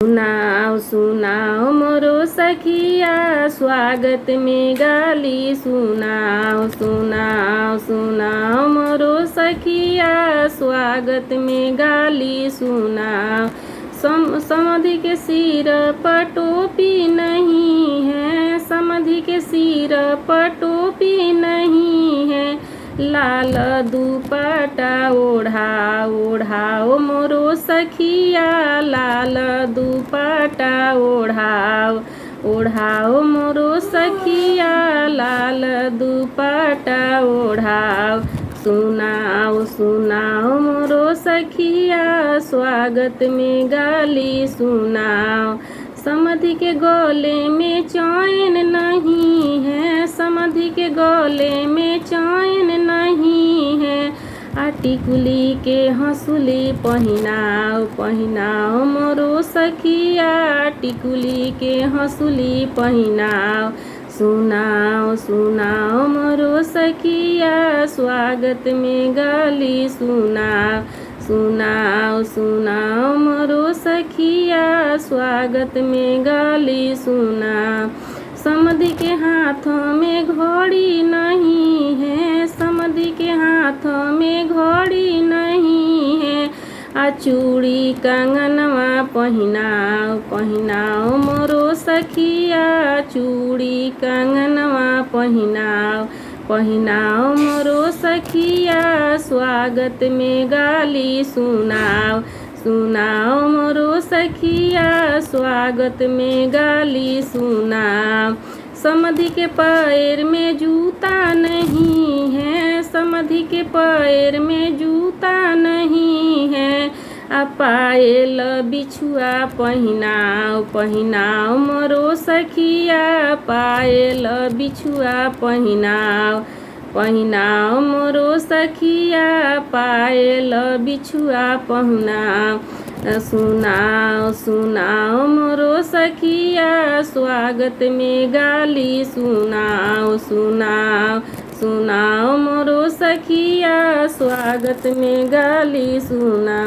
सुनाओ सुनाओ मोरो सखिया स्वागत में गाली सुनाओ सुनाओ सुनाओ मोरो सखिया स्वागत में गाली सुनाओ। समधि के सिर पर टोपी नहीं है, समधि के सिर पर टोपी नहीं है, लाल दुपट्टा ओढ़ाओ ओढ़ाओ मोरो सखिया लाल दुपट्टा ओढ़ाओ ओढ़ाओ मोरो सखिया लाल दुपट्टा ओढ़ाओ। सुनाओ सुनाओ मोरो सखिया स्वागत में गाली सुनाओ। समधि के गले में चैन नहीं है, समधि के गले में चैन नहीं है, टिकुली के हंसुली पहिनाओ पहिनाओ मोरो सखिया टिकुली के हंसुली पहिनाओ। सुनाओ सुनाओ मोरो सखिया स्वागत में गाली सुनाओ। सुनाओ सुनाओ मोरो सखिया स्वागत में गाली सुनाओ। समधि के हाथों में घड़ी नहीं है, समधि के हाथों में घड़ी नहीं है, चूड़ी कंगनवा पहिनाओ पहिनाओ मोरो सखिया चूड़ी कंगनवा पहिनाओ पहिनाओ मोरो सखिया स्वागत में गाली सुनाओ। सुनाओ मोरो सखिया स्वागत में गाली सुनाओ। समधि के पैर में जूता नहीं है, समधि के पैर में जूता नहीं है, पायल बिछुआ पहिनाओ पहिनाओ मोरो सखिया पायल बिछुआ पहिनाओ पहिनाओ मोरो सखिया पायल बिछुआ पहिनाओ। सुनाओ सुनाओ मोरो सखिया स्वागत में गाली सुनाओ। सुनाओ सुनाओ मोरो सखिया स्वागत में गाली सुनाओ।